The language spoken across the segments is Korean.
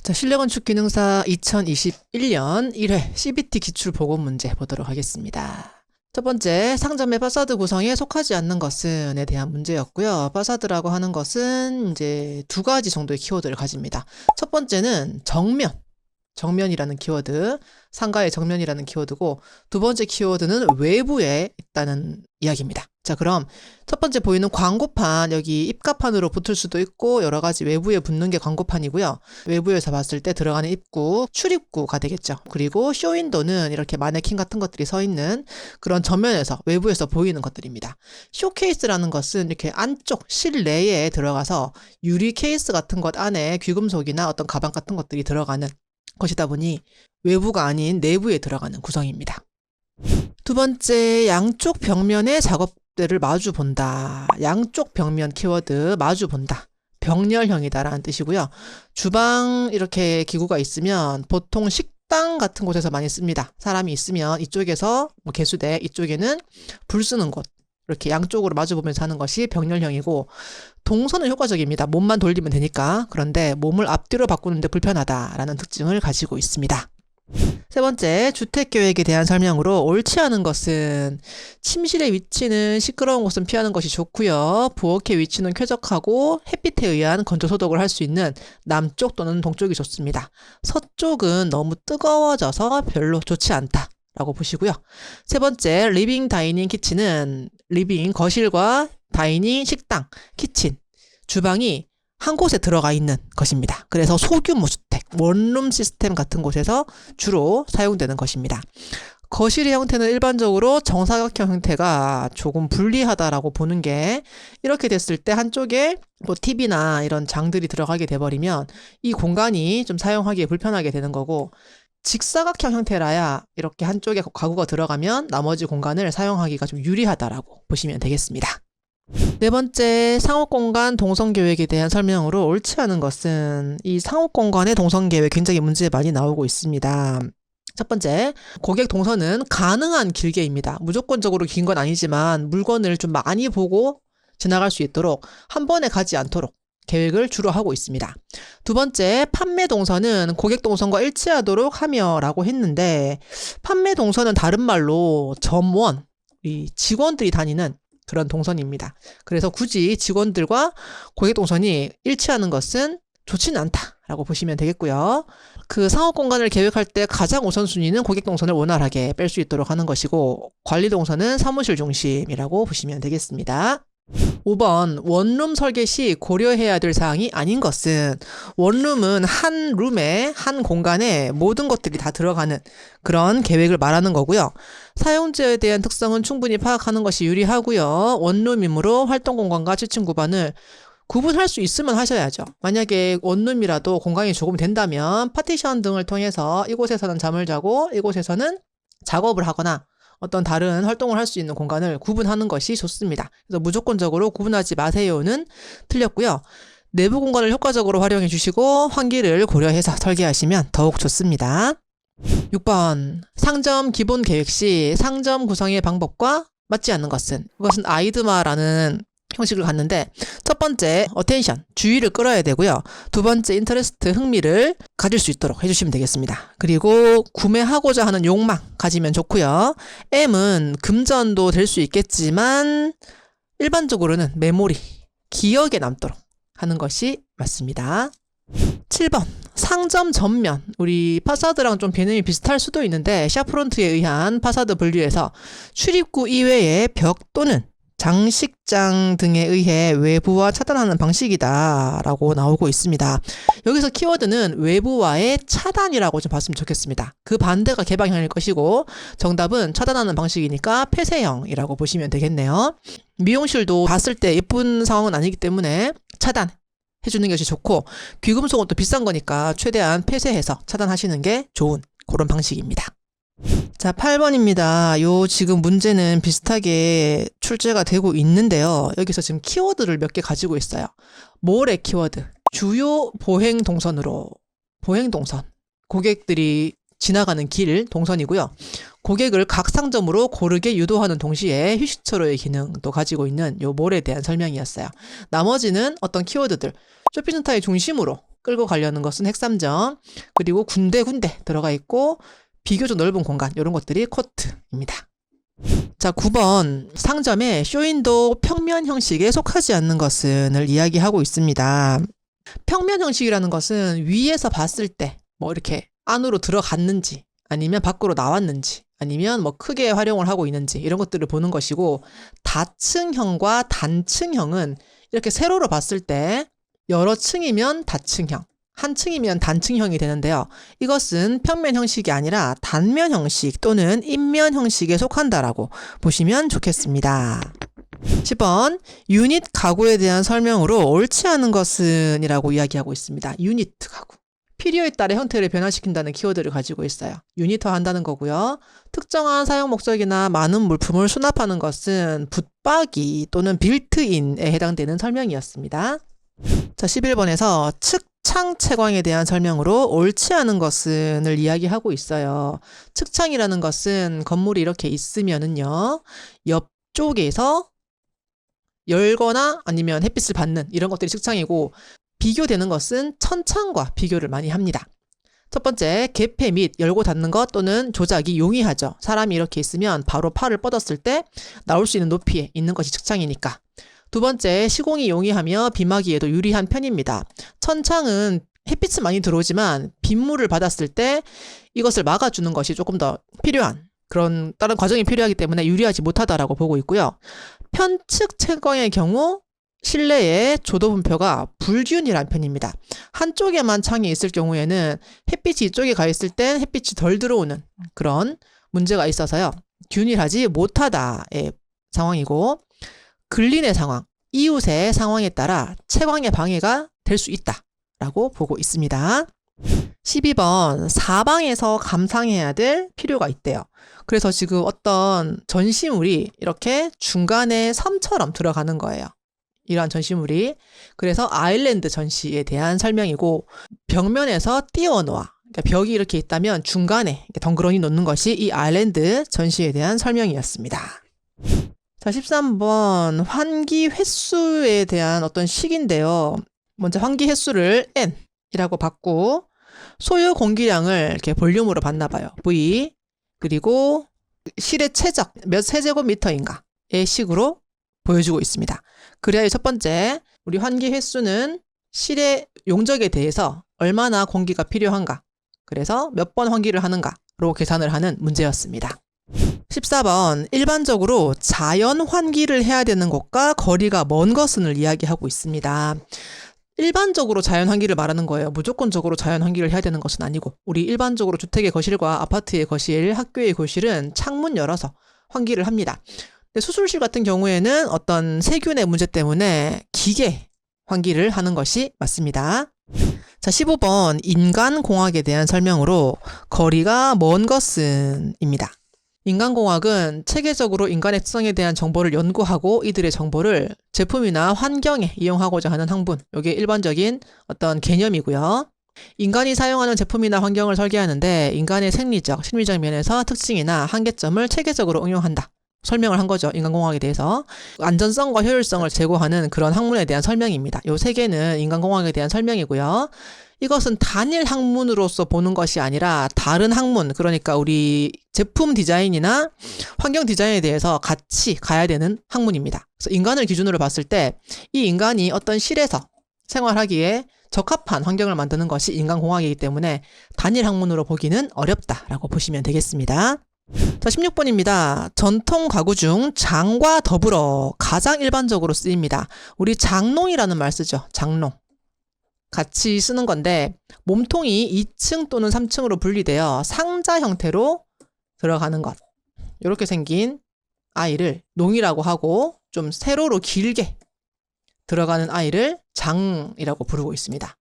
자, 실내건축 기능사 2021년 1회 CBT 기출 보고 문제 보도록 하겠습니다. 첫 번째, 상점의 파사드 구성에 속하지 않는 것은에 대한 문제였고요. 파사드라고 하는 것은 이제 두 가지 정도의 키워드를 가집니다. 첫 번째는 정면이라는 키워드, 상가의 정면이라는 키워드고, 두 번째 키워드는 외부에 있다는 이야기입니다. 자, 그럼 첫 번째 보이는 광고판, 여기 입가판으로 붙을 수도 있고 여러 가지 외부에 붙는 게 광고판이고요. 외부에서 봤을 때 들어가는 입구, 출입구가 되겠죠. 그리고 쇼윈도는 이렇게 마네킹 같은 것들이 서 있는 그런 전면에서, 외부에서 보이는 것들입니다. 쇼케이스라는 것은 이렇게 안쪽 실내에 들어가서 유리 케이스 같은 것 안에 귀금속이나 어떤 가방 같은 것들이 들어가는 것이다 보니 외부가 아닌 내부에 들어가는 구성입니다. 두 번째, 양쪽 벽면의 작업대를 마주 본다. 양쪽 벽면 키워드 마주 본다. 병렬형이다라는 뜻이고요. 주방 이렇게 기구가 있으면 보통 식당 같은 곳에서 많이 씁니다. 사람이 있으면 이쪽에서 개수대, 이쪽에는 불 쓰는 곳, 이렇게 양쪽으로 마주 보면서 하는 것이 병렬형이고, 동선은 효과적입니다. 몸만 돌리면 되니까. 그런데 몸을 앞뒤로 바꾸는데 불편하다라는 특징을 가지고 있습니다. 세 번째, 주택계획에 대한 설명으로 옳지 않은 것은 침실의 위치는 시끄러운 곳은 피하는 것이 좋고요. 부엌의 위치는 쾌적하고 햇빛에 의한 건조 소독을 할 수 있는 남쪽 또는 동쪽이 좋습니다. 서쪽은 너무 뜨거워져서 별로 좋지 않다 라고 보시고요. 세 번째, 리빙, 다이닝, 키친은 리빙, 거실과 다이닝, 식당, 키친, 주방이 한 곳에 들어가 있는 것입니다. 그래서 소규모 주택, 원룸 시스템 같은 곳에서 주로 사용되는 것입니다. 거실의 형태는 일반적으로 정사각형 형태가 조금 불리하다라고 보는 게, 이렇게 됐을 때 한쪽에 뭐 TV나 이런 장들이 들어가게 돼버리면 이 공간이 좀 사용하기에 불편하게 되는 거고, 직사각형 형태라야 이렇게 한쪽에 가구가 들어가면 나머지 공간을 사용하기가 좀 유리하다라고 보시면 되겠습니다. 네 번째, 상업공간 동선계획에 대한 설명으로 옳지 않은 것은, 이 상업공간의 동선계획 굉장히 문제 많이 나오고 있습니다. 첫 번째, 고객 동선은 가능한 길게입니다. 무조건적으로 긴 건 아니지만 물건을 좀 많이 보고 지나갈 수 있도록, 한 번에 가지 않도록 계획을 주로 하고 있습니다. 두 번째, 판매 동선은 고객 동선과 일치하도록 하며 라고 했는데, 판매 동선은 다른 말로 점원, 이 직원들이 다니는 그런 동선입니다. 그래서 굳이 직원들과 고객 동선이 일치하는 것은 좋지는 않다라고 보시면 되겠고요. 그 상업 공간을 계획할 때 가장 우선순위는 고객 동선을 원활하게 뺄 수 있도록 하는 것이고, 관리 동선은 사무실 중심이라고 보시면 되겠습니다. 5번, 원룸 설계 시 고려해야 될 사항이 아닌 것은, 원룸은 한 룸에, 한 공간에 모든 것들이 다 들어가는 그런 계획을 말하는 거고요. 사용자에 대한 특성은 충분히 파악하는 것이 유리하고요. 원룸이므로 활동 공간과 취침 구간을 구분할 수 있으면 하셔야죠. 만약에 원룸이라도 공간이 조금 된다면 파티션 등을 통해서 이곳에서는 잠을 자고 이곳에서는 작업을 하거나 어떤 다른 활동을 할 수 있는 공간을 구분하는 것이 좋습니다. 그래서 무조건적으로 구분하지 마세요는 틀렸고요. 내부 공간을 효과적으로 활용해 주시고 환기를 고려해서 설계하시면 더욱 좋습니다. 6번, 상점 기본 계획 시 상점 구성의 방법과 맞지 않는 것은, 이것은 아이드마라는 형식을 갖는데, 첫 번째, 어텐션, 주의를 끌어야 되고요. 두 번째, 인터레스트, 흥미를 가질 수 있도록 해주시면 되겠습니다. 그리고 구매하고자 하는 욕망 가지면 좋고요. M은 금전도 될 수 있겠지만 일반적으로는 메모리, 기억에 남도록 하는 것이 맞습니다. 7번, 상점 전면, 우리 파사드랑 좀 개념이 비슷할 수도 있는데 샤프론트에 의한 파사드 분류에서 출입구 이외의 벽 또는 장식장 등에 의해 외부와 차단하는 방식이다 라고 나오고 있습니다. 여기서 키워드는 외부와의 차단이라고 좀 봤으면 좋겠습니다. 그 반대가 개방형일 것이고, 정답은 차단하는 방식이니까 폐쇄형이라고 보시면 되겠네요. 미용실도 봤을 때 예쁜 상황은 아니기 때문에 차단 해주는 것이 좋고, 귀금속은 또 비싼 거니까 최대한 폐쇄해서 차단하시는 게 좋은 그런 방식입니다. 자, 8번입니다. 요 지금 문제는 비슷하게 출제가 되고 있는데요. 여기서 지금 키워드를 몇 개 가지고 있어요. 모래 키워드, 주요 보행 동선으로, 보행 동선, 고객들이 지나가는 길 동선이고요. 고객을 각 상점으로 고르게 유도하는 동시에 휴식처로의 기능도 가지고 있는 요 몰에 대한 설명이었어요. 나머지는 어떤 키워드들, 쇼핑센터의 중심으로 끌고 가려는 것은 핵3점, 그리고 군데군데 들어가 있고 비교적 넓은 공간, 이런 것들이 코트입니다. 자, 9번 상점에 쇼윈도우 평면 형식에 속하지 않는 것은을 이야기하고 있습니다. 평면 형식이라는 것은 위에서 봤을 때 뭐 이렇게 안으로 들어갔는지 아니면 밖으로 나왔는지 아니면 뭐 크게 활용을 하고 있는지 이런 것들을 보는 것이고, 다층형과 단층형은 이렇게 세로로 봤을 때 여러 층이면 다층형, 한 층이면 단층형이 되는데요. 이것은 평면 형식이 아니라 단면 형식 또는 인면 형식에 속한다라고 보시면 좋겠습니다. 10번 유닛 가구에 대한 설명으로 옳지 않은 것은 이라고 이야기하고 있습니다. 유닛 가구. 필요에 따라 형태를 변화시킨다는 키워드를 가지고 있어요. 유닛화한다는 거고요. 특정한 사용 목적이나 많은 물품을 수납하는 것은 붙박이 또는 빌트인에 해당되는 설명이었습니다. 자, 11번에서 측창 채광에 대한 설명으로 옳지 않은 것은을 이야기하고 있어요. 측창이라는 것은 건물이 이렇게 있으면은요, 옆쪽에서 열거나 아니면 햇빛을 받는 이런 것들이 측창이고, 비교되는 것은 천창과 비교를 많이 합니다. 첫 번째, 개폐 및 열고 닫는 것 또는 조작이 용이하죠. 사람이 이렇게 있으면 바로 팔을 뻗었을 때 나올 수 있는 높이에 있는 것이 측창이니까. 두 번째, 시공이 용이하며 비 막이에도 유리한 편입니다. 천창은 햇빛은 많이 들어오지만 빗물을 받았을 때 이것을 막아주는 것이 조금 더 필요한 그런 다른 과정이 필요하기 때문에 유리하지 못하다라고 보고 있고요. 편측 채광의 경우 실내의 조도 분표가 불균이란 편입니다. 한쪽에만 창이 있을 경우에는 햇빛이 이쪽에 가 있을 땐 햇빛이 덜 들어오는 그런 문제가 있어서요. 균일하지 못하다의 상황이고, 근린의 상황, 이웃의 상황에 따라 채광의 방해가 될 수 있다라고 보고 있습니다. 12번 사방에서 감상해야 될 필요가 있대요. 그래서 지금 어떤 전시물이 이렇게 중간에 섬처럼 들어가는 거예요. 이러한 전시물이. 그래서 아일랜드 전시에 대한 설명이고, 벽면에서 띄워놓아. 그러니까 벽이 이렇게 있다면 중간에 덩그러니 놓는 것이 이 아일랜드 전시에 대한 설명이었습니다. 자, 13번 환기 횟수에 대한 어떤 식인데요. 먼저 환기 횟수를 N이라고 받고 소요 공기량을 이렇게 볼륨으로 받나 봐요. V. 그리고 실의 최적 몇 세제곱미터인가의 식으로 보여주고 있습니다. 그래야 첫 번째, 우리 환기 횟수는 실의 용적에 대해서 얼마나 공기가 필요한가, 그래서 몇 번 환기를 하는가로 계산을 하는 문제였습니다. 14번 일반적으로 자연 환기를 해야 되는 곳과 거리가 먼 것을 이야기하고 있습니다. 일반적으로 자연 환기를 말하는 거예요. 무조건적으로 자연 환기를 해야 되는 것은 아니고, 우리 일반적으로 주택의 거실과 아파트의 거실, 학교의 거실은 창문 열어서 환기를 합니다. 근데 수술실 같은 경우에는 어떤 세균의 문제 때문에 기계 환기를 하는 것이 맞습니다. 자, 15번 인간공학에 대한 설명으로 거리가 먼 것은 입니다. 인간공학은 체계적으로 인간의 특성에 대한 정보를 연구하고 이들의 정보를 제품이나 환경에 이용하고자 하는 학문, 이게 일반적인 어떤 개념이고요. 인간이 사용하는 제품이나 환경을 설계하는데 인간의 생리적, 심리적 면에서 특징이나 한계점을 체계적으로 응용한다. 설명을 한 거죠. 인간공학에 대해서. 안전성과 효율성을 제고하는 그런 학문에 대한 설명입니다. 요 세 개는 인간공학에 대한 설명이고요. 이것은 단일 학문으로서 보는 것이 아니라 다른 학문, 그러니까 우리 제품 디자인이나 환경 디자인에 대해서 같이 가야 되는 학문입니다. 그래서 인간을 기준으로 봤을 때 이 인간이 어떤 실에서 생활하기에 적합한 환경을 만드는 것이 인간공학이기 때문에 단일 학문으로 보기는 어렵다라고 보시면 되겠습니다. 자, 16번입니다. 전통 가구 중 장과 더불어 가장 일반적으로 쓰입니다. 우리 장롱이라는 말 쓰죠. 장롱. 같이 쓰는 건데 몸통이 2층 또는 3층으로 분리되어 상자 형태로 들어가는 것. 이렇게 생긴 아이를 농이라고 하고, 좀 세로로 길게 들어가는 아이를 장이라고 부르고 있습니다.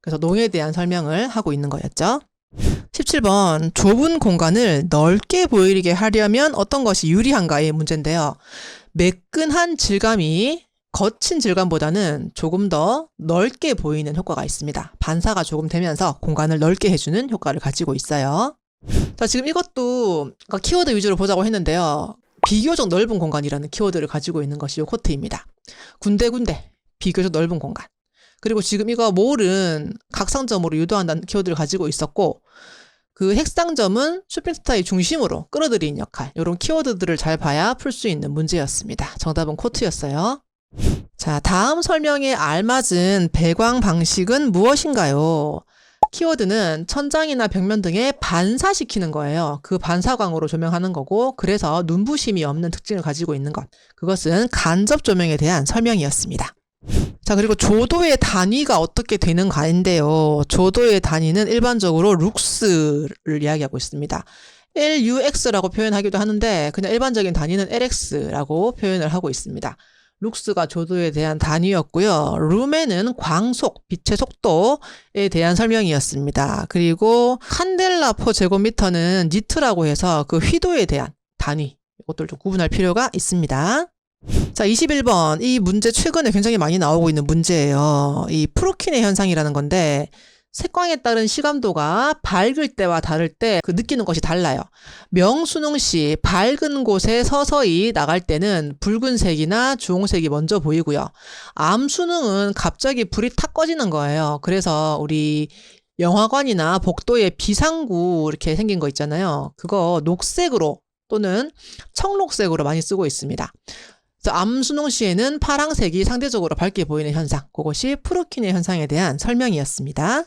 그래서 농에 대한 설명을 하고 있는 거였죠. 17번 좁은 공간을 넓게 보이게 하려면 어떤 것이 유리한가의 문제인데요. 매끈한 질감이 거친 질감보다는 조금 더 넓게 보이는 효과가 있습니다. 반사가 조금 되면서 공간을 넓게 해주는 효과를 가지고 있어요. 자, 지금 이것도 키워드 위주로 보자고 했는데요. 비교적 넓은 공간이라는 키워드를 가지고 있는 것이 이 코트입니다. 군데군데 비교적 넓은 공간. 그리고 지금 이거 몰은 각상점으로 유도한다는 키워드를 가지고 있었고, 그 핵상점은 쇼핑스타의 중심으로 끌어들이는 역할, 이런 키워드들을 잘 봐야 풀 수 있는 문제였습니다. 정답은 코트였어요. 자, 다음 설명에 알맞은 배광 방식은 무엇인가요? 키워드는 천장이나 벽면 등에 반사시키는 거예요. 그 반사광으로 조명하는 거고, 그래서 눈부심이 없는 특징을 가지고 있는 것. 그것은 간접 조명에 대한 설명이었습니다. 자, 그리고 조도의 단위가 어떻게 되는가인데요. 조도의 단위는 일반적으로 룩스를 이야기하고 있습니다. LUX라고 표현하기도 하는데 그냥 일반적인 단위는 LX라고 표현을 하고 있습니다. 룩스가 조도에 대한 단위였고요. 루멘은 광속, 빛의 속도에 대한 설명이었습니다. 그리고 칸델라 퍼 제곱미터는 니트라고 해서 그 휘도에 대한 단위, 이것들 좀 구분할 필요가 있습니다. 자, 21번. 이 문제 최근에 굉장히 많이 나오고 있는 문제예요. 이 프로키네 현상이라는 건데, 색광에 따른 시감도가 밝을 때와 다를 때 그 느끼는 것이 달라요. 명수능 시 밝은 곳에 서서히 나갈 때는 붉은색이나 주홍색이 먼저 보이고요. 암수능은 갑자기 불이 탁 꺼지는 거예요. 그래서 우리 영화관이나 복도에 비상구 이렇게 생긴 거 있잖아요. 그거 녹색으로 또는 청록색으로 많이 쓰고 있습니다. 그래서 암수능 시에는 파랑색이 상대적으로 밝게 보이는 현상, 그것이 프로키네 현상에 대한 설명이었습니다.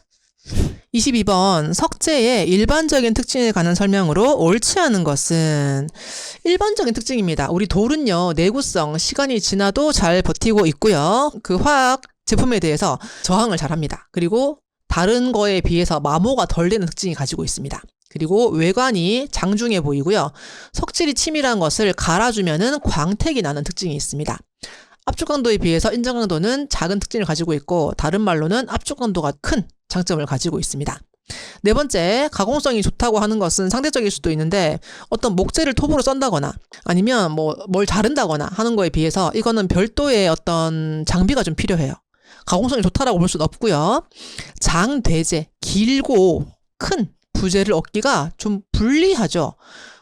22번. 석재의 일반적인 특징에 관한 설명으로 옳지 않은 것은, 일반적인 특징입니다. 우리 돌은요, 내구성, 시간이 지나도 잘 버티고 있고요. 그 화학 제품에 대해서 저항을 잘합니다. 그리고 다른 거에 비해서 마모가 덜 되는 특징이 가지고 있습니다. 그리고 외관이 장중해 보이고요. 석질이 치밀한 것을 갈아주면은 광택이 나는 특징이 있습니다. 압축 강도에 비해서 인정 강도는 작은 특징을 가지고 있고, 다른 말로는 압축 강도가 큰 장점을 가지고 있습니다. 네 번째, 가공성이 좋다고 하는 것은 상대적일 수도 있는데, 어떤 목재를 톱으로 썬다거나 아니면 뭘 자른다거나 하는 거에 비해서 이거는 별도의 어떤 장비가 좀 필요해요. 가공성이 좋다라고 볼 수는 없고요. 장대재, 길고 큰 부재를 얻기가 좀 불리하죠.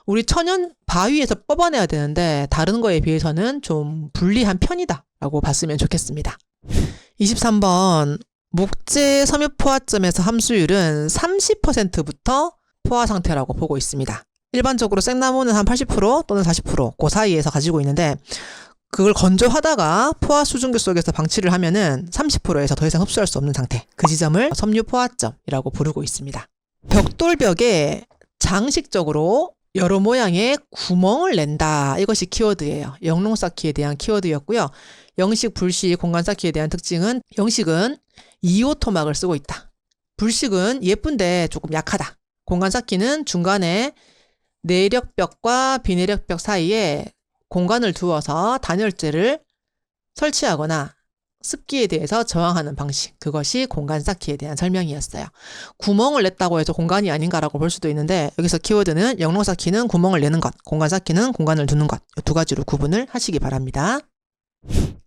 우리 천연 바위에서 뽑아내야 되는데 다른 거에 비해서는 좀 불리한 편이다 라고 봤으면 좋겠습니다. 23번. 목재 섬유 포화점에서 함수율은 30%부터 포화 상태라고 보고 있습니다. 일반적으로 생나무는 한 80% 또는 40% 그 사이에서 가지고 있는데, 그걸 건조하다가 포화 수증기 속에서 방치를 하면은 30%에서 더 이상 흡수할 수 없는 상태, 그 지점을 섬유 포화점이라고 부르고 있습니다. 벽돌벽에 장식적으로 여러 모양의 구멍을 낸다. 이것이 키워드예요. 영롱 쌓기에 대한 키워드였고요. 영식, 불식, 공간 쌓기에 대한 특징은, 영식은 2호 토막을 쓰고 있다. 불식은 예쁜데 조금 약하다. 공간 쌓기는 중간에 내력벽과 비내력벽 사이에 공간을 두어서 단열재를 설치하거나 습기에 대해서 저항하는 방식, 그것이 공간 쌓기에 대한 설명이었어요. 구멍을 냈다고 해서 공간이 아닌가라고 볼 수도 있는데, 여기서 키워드는 영롱 쌓기는 구멍을 내는 것, 공간 쌓기는 공간을 두는 것, 두 가지로 구분을 하시기 바랍니다.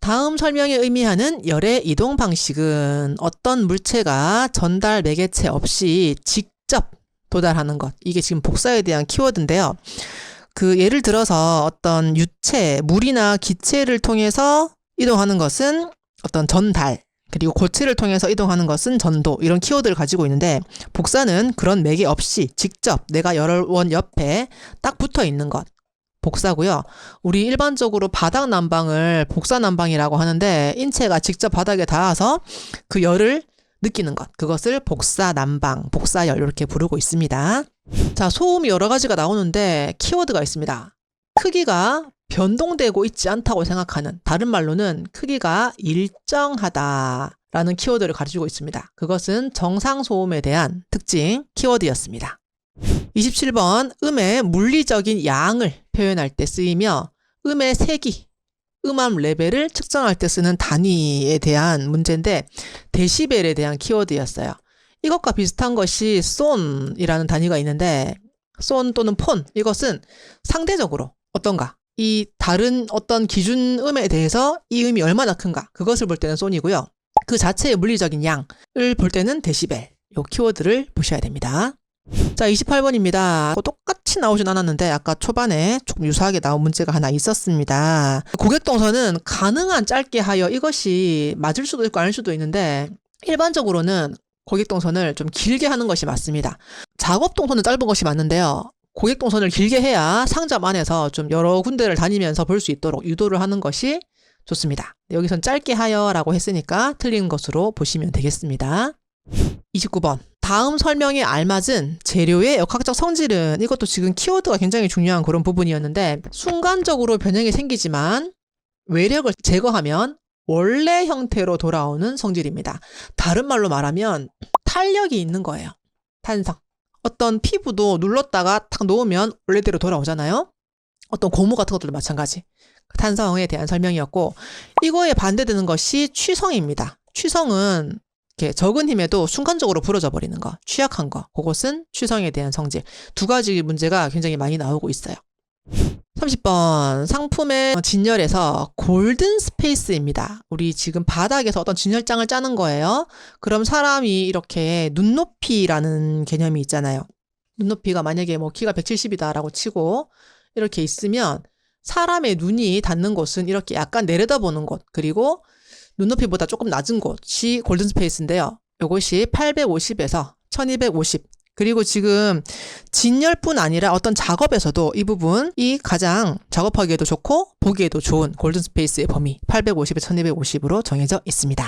다음 설명에 의미하는 열의 이동 방식은 어떤 물체가 전달 매개체 없이 직접 도달하는 것, 이게 지금 복사에 대한 키워드인데요. 그 예를 들어서 어떤 유체, 물이나 기체를 통해서 이동하는 것은 어떤 전달, 그리고 고체를 통해서 이동하는 것은 전도, 이런 키워드를 가지고 있는데, 복사는 그런 매개 없이 직접 내가 열원 옆에 딱 붙어 있는 것, 복사고요. 우리 일반적으로 바닥 난방을 복사 난방이라고 하는데, 인체가 직접 바닥에 닿아서 그 열을 느끼는 것, 그것을 복사 난방, 복사열 이렇게 부르고 있습니다. 자, 소음이 여러 가지가 나오는데 키워드가 있습니다. 크기가 변동되고 있지 않다고 생각하는, 다른 말로는 크기가 일정하다라는 키워드를 가지고 있습니다. 그것은 정상 소음에 대한 특징 키워드였습니다. 27번. 음의 물리적인 양을 표현할 때 쓰이며, 음의 세기, 음암 레벨을 측정할 때 쓰는 단위에 대한 문제인데, 데시벨에 대한 키워드였어요. 이것과 비슷한 것이 손이라는 단위가 있는데, 손 또는 폰, 이것은 상대적으로 어떤가, 이 다른 어떤 기준음에 대해서 이 음이 얼마나 큰가, 그것을 볼 때는 손이고요. 그 자체의 물리적인 양을 볼 때는 데시벨, 이 키워드를 보셔야 됩니다. 자, 28번입니다. 똑같이 나오진 않았는데 아까 초반에 조금 유사하게 나온 문제가 하나 있었습니다. 고객동선은 가능한 짧게 하여 이것이 맞을 수도 있고 아닐 수도 있는데 일반적으로는 고객동선을 좀 길게 하는 것이 맞습니다. 작업동선은 짧은 것이 맞는데요. 고객동선을 길게 해야 상점 안에서 좀 여러 군데를 다니면서 볼 수 있도록 유도를 하는 것이 좋습니다. 여기선 짧게 하여라고 했으니까 틀린 것으로 보시면 되겠습니다. 29번. 다음 설명에 알맞은 재료의 역학적 성질은, 이것도 지금 키워드가 굉장히 중요한 그런 부분이었는데, 순간적으로 변형이 생기지만 외력을 제거하면 원래 형태로 돌아오는 성질입니다. 다른 말로 말하면 탄력이 있는 거예요. 탄성. 어떤 피부도 눌렀다가 탁 놓으면 원래대로 돌아오잖아요. 어떤 고무 같은 것들도 마찬가지. 탄성에 대한 설명이었고, 이거에 반대되는 것이 취성입니다. 취성은 이렇게 적은 힘에도 순간적으로 부러져 버리는 거, 취약한 거, 그것은 취성에 대한 성질. 두 가지 문제가 굉장히 많이 나오고 있어요. 30번. 상품의 진열에서 골든 스페이스입니다. 우리 지금 바닥에서 어떤 진열장을 짜는 거예요. 그럼 사람이 이렇게 눈높이라는 개념이 있잖아요. 눈높이가 만약에 뭐 키가 170이다라고 치고 이렇게 있으면 사람의 눈이 닿는 곳은 이렇게 약간 내려다보는 곳, 그리고 눈높이보다 조금 낮은 곳이 골든 스페이스인데요. 이것이 850에서 1250. 그리고 지금 진열뿐 아니라 어떤 작업에서도 이 부분이 가장 작업하기에도 좋고 보기에도 좋은 골든 스페이스의 범위 850에서 1250으로 정해져 있습니다.